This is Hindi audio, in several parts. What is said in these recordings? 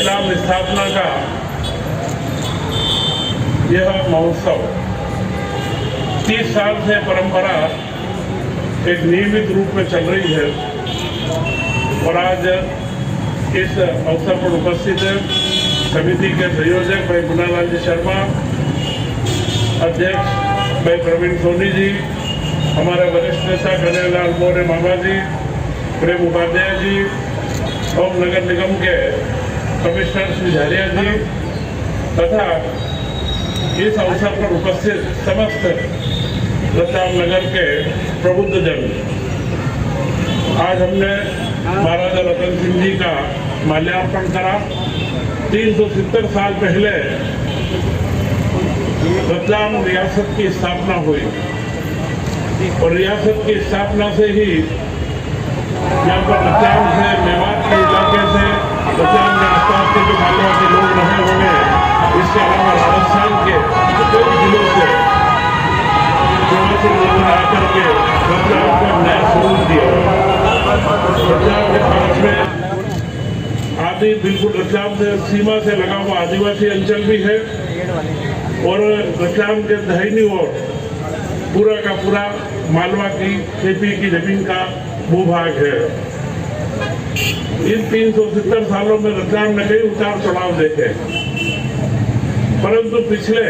रतलाम स्थापना का यह महोत्सव 30 साल से परंपरा एक नियमित रूप में चल रही है और आज इस अवसर पर उपस्थित है समिति के संयोजक भाई मुन्नालाल जी शर्मा, अध्यक्ष भाई प्रवीण सोनी जी, हमारे वरिष्ठ नेता कन्हैयालाल मौर्य मामा जी, प्रेम उपाध्याय जी और नगर निगम के कमिश्नर श्री झारिया जी तथा इस अवसर पर उपस्थित समस्त रतलाम नगर के प्रबुद्ध जन। आज हमने महाराजा रतन सिंह जी का माल्यार्पण करा। 370 साल पहले रतलाम रियासत की स्थापना हुई और रियासत की स्थापना से ही यहाँ पर रतलाम से, मेवात के इलाके से, रतलाम के आसपास के जो मालवा के लोग रहे होंगे, इसके अलावा राजस्थान के कई जिलों से लोगों ने आकर के रतलाम को नया स्वरूप दिया। रतलाम के पास में आदि बिल्कुल रतलाम से सीमा से लगा हुआ आदिवासी अंचल भी है और रतलाम के दाहिनी ओर पूरा का पूरा मालवा की खेती की जमीन का भूभाग है। इन 370 सालों में रतलाम ने कई उतार चढ़ाव देखे, परंतु पिछले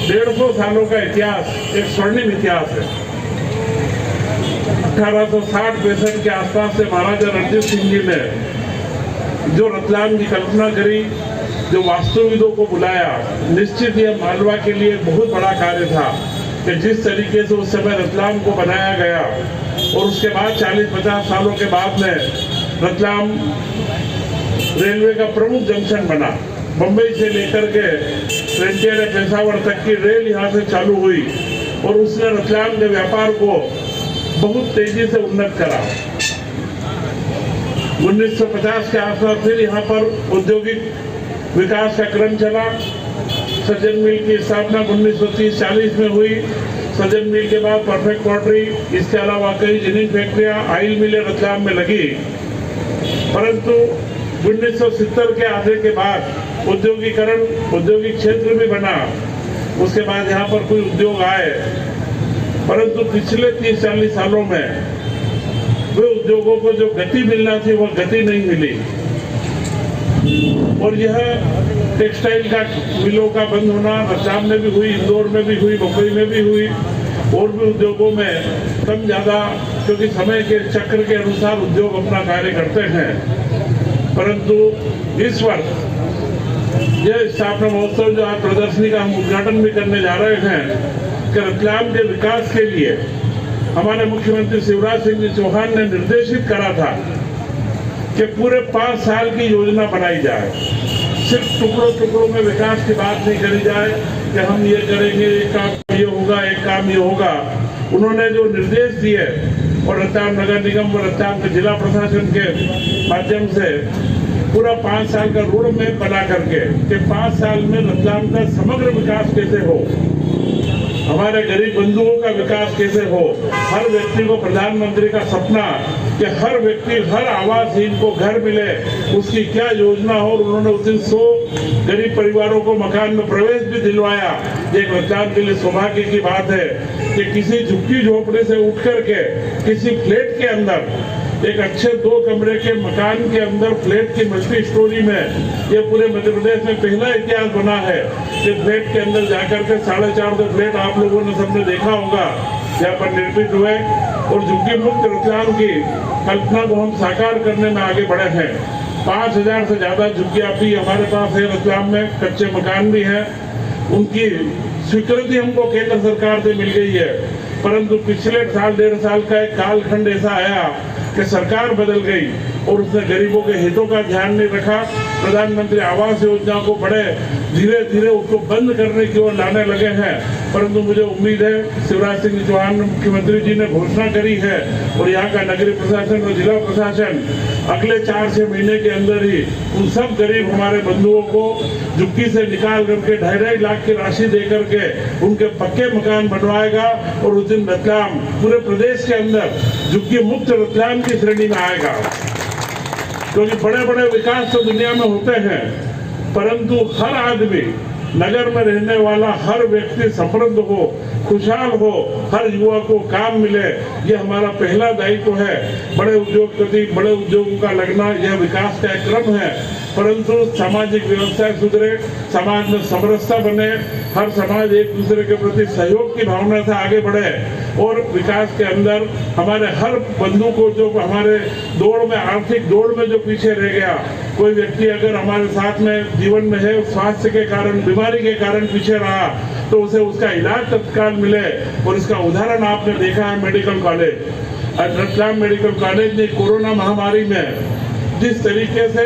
150 सालों का इतिहास एक स्वर्णिम इतिहास है। 1860-62 के आसपास से महाराजा रणजीत सिंह जी ने जो रतलाम की कल्पना करी, जो वास्तुविदों को बुलाया, निश्चित यह मालवा के लिए बहुत बड़ा कार्य था कि जिस तरीके से उस समय रतलाम को बनाया गया और उसके बाद 40-50 सालों के बाद में रतलाम रेलवे का प्रमुख जंक्शन बना। बम्बई से लेकर के फ्रंटियर पेशावर तक की रेल यहाँ से चालू हुई और उसने रतलाम के व्यापार को बहुत तेजी से उन्नत करा। 1950 के आसपास फिर यहाँ पर औद्योगिक विकास का क्रम चला। सज्जन मिल की स्थापना 1930-40 में हुई। सज्जन मिल के बाद परफेक्ट पॉटरी, इसके अलावा कई जिनिंग फैक्ट्रियां, ऑयल मिलें रतलाम में लगी, परंतु 1970 के आधे के बाद औद्योगिकरण, औद्योगिक क्षेत्र भी बना। उसके बाद यहाँ पर कोई उद्योग आए, परंतु पिछले 30-40 सालों में वे उद्योगों को जो गति मिलना थी वह गति नहीं मिली और यह टेक्सटाइल का मिलों का बंद होना रतलाम में भी हुई, इंदौर में भी हुई, मुंबई में भी हुई और भी उद्योगों में कम ज्यादा, क्योंकि समय के चक्र के अनुसार उद्योग अपना कार्य करते हैं। परंतु इस वर्ष यह स्थापना महोत्सव जो आज प्रदर्शनी का हम उद्घाटन भी करने जा रहे हैं कि रतलाम के विकास के लिए हमारे मुख्यमंत्री शिवराज सिंह जी चौहान ने निर्देशित करा था कि पूरे 5 साल की योजना बनाई जाए। सिर्फ टुकड़ों टुकड़ों में विकास की बात नहीं करी जाए कि हम ये करेंगे, एक काम ये होगा, एक काम ये होगा। उन्होंने जो निर्देश दिए और रतलाम नगर निगम और रतलाम के जिला प्रशासन के माध्यम से पूरा 5 साल का रोड मैप बना करके कि 5 साल में रतलाम का समग्र विकास कैसे हो, हमारे गरीब बंधुओं का विकास कैसे हो, हर व्यक्ति को प्रधानमंत्री का सपना कि हर व्यक्ति, हर आवासहीन को घर मिले, उसकी क्या योजना हो। और उन्होंने उस दिन 100 गरीब परिवारों को मकान में प्रवेश भी दिलवाया। एक रतलाम के लिए सौभाग्य की बात है कि किसी झुग्गी झोपड़ी से उठ करके किसी फ्लैट के अंदर, एक अच्छे 2 कमरे के मकान के अंदर फ्लैट की मल्टी स्टोरी में, ये पूरे मध्य प्रदेश में पहला इतिहास बना है कि फ्लैट के अंदर जाकर के 4.5 फ्लैट आप लोगों ने सबने देखा होगा यहाँ पर निर्मित हुए और झुग्गी मुक्त रतलाम की कल्पना को हम साकार करने में आगे बढ़े हैं। 5000 से ज्यादा झुग्गियां भी हमारे पास है रतलाम में, कच्चे मकान भी हैं। उनकी स्वीकृति हमको केंद्र सरकार से मिल गई है, परंतु पिछले 1.5 साल का एक कालखंड ऐसा आया कि सरकार बदल गई और उसने गरीबों के हितों का ध्यान नहीं रखा। प्रधानमंत्री आवास योजना को बड़े धीरे धीरे उसको बंद करने की ओर लाने लगे हैं, परंतु मुझे उम्मीद है शिवराज सिंह चौहान मुख्यमंत्री जी ने घोषणा करी है और यहाँ का नगरीय प्रशासन और जिला प्रशासन अगले 4 से महीने के अंदर ही उन सब गरीब हमारे बंधुओं को झुग्गी से निकाल करके 2.5 लाख की राशि दे करके उनके पक्के मकान बनवाएगा और उस दिन रतलाम पूरे प्रदेश के अंदर झुग्गी मुक्त रतलाम की श्रेणी में आएगा। क्योंकि बड़े बड़े विकास तो दुनिया में होते हैं, परंतु हर आदमी, नगर में रहने वाला हर व्यक्ति समृद्ध हो, खुशहाल हो, हर युवा को काम मिले, यह हमारा पहला दायित्व है। बड़े उद्योगपति, बड़े उद्योगों का लगना यह विकास का एक क्रम है, परंतु सामाजिक व्यवस्था सुधरे, समाज में समरसता बने, हर समाज एक दूसरे के प्रति सहयोग की भावना से आगे बढ़े और विकास के अंदर हमारे हर बंधु को, जो हमारे दौड़ में, आर्थिक दौड़ में जो पीछे रह गया, कोई व्यक्ति अगर हमारे साथ में जीवन में है, स्वास्थ्य के कारण, बीमारी के कारण पीछे रहा, तो उसे उसका इलाज तत्काल मिले। और इसका उदाहरण आपने देखा है medical college. Ratlam medical college ने कोरोना महामारी में जिस तरीके से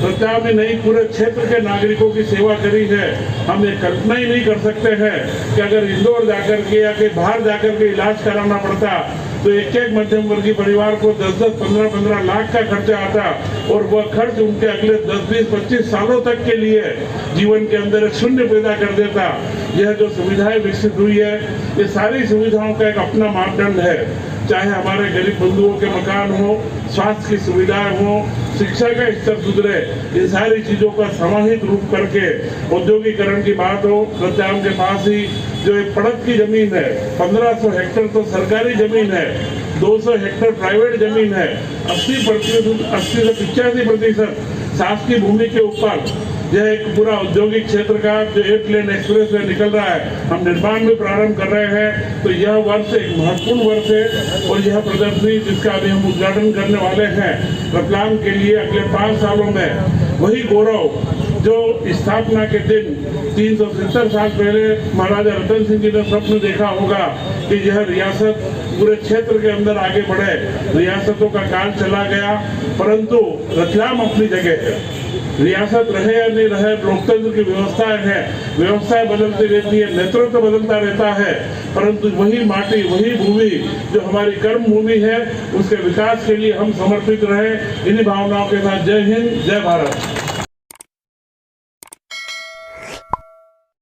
रतलाम में नहीं, पूरे क्षेत्र के नागरिकों की सेवा करी है, हम ये कल्पना ही नहीं कर सकते हैं कि अगर इंदौर जाकर के या कहीं बाहर जाकर के इलाज कराना पड़ता तो एक एक मध्यम वर्गीय परिवार को 10-10, 15-15 लाख का खर्चा आता और वह खर्च उनके अगले 10, 20, 25 सालों तक के लिए जीवन के अंदर एक शून्य पैदा कर देता। यह जो सुविधाएं विकसित हुई है, ये सारी सुविधाओं का एक अपना मापदंड है। चाहे हमारे गरीब बंधुओं के मकान हो, स्वास्थ्य की सुविधाएं हो, शिक्षा का स्तर सुधरे, इन सारी चीजों का समाहित रूप करके औद्योगिकरण की बात हो। रतलाम के पास ही जो एक पड़क की जमीन है, 1500 हेक्टेयर तो सरकारी जमीन है, 200 हेक्टेयर प्राइवेट जमीन है, 80 से 85% शासकीय भूमि के ऊपर यह एक पूरा औद्योगिक क्षेत्र का जो 8 लेन एक्सप्रेस वे निकल रहा है, हम निर्माण में प्रारंभ कर रहे हैं। तो यह वर्ष एक महत्वपूर्ण वर्ष है और यह प्रदर्शनी जिसका अभी हम उद्घाटन करने वाले हैं, रतलाम के लिए अगले 5 सालों में वही गौरव जो स्थापना के दिन 370 साल पहले महाराजा रतन सिंह जी ने स्वप्न देखा होगा कि यह रियासत पूरे क्षेत्र के अंदर आगे बढ़े। रियासतों का काल चला गया, परंतु रतलाम अपनी जगह है। रियासत रहे या नहीं रहे, लोकतंत्र की व्यवस्थाएं हैं, व्यवस्थाएं बदलती रहती है, नेतृत्व बदलता रहता है, परंतु वही माटी, वही भूमि जो हमारी कर्म भूमि है, उसके विकास के लिए हम समर्पित रहे। इन्हीं भावनाओं के साथ जय हिंद, जय भारत।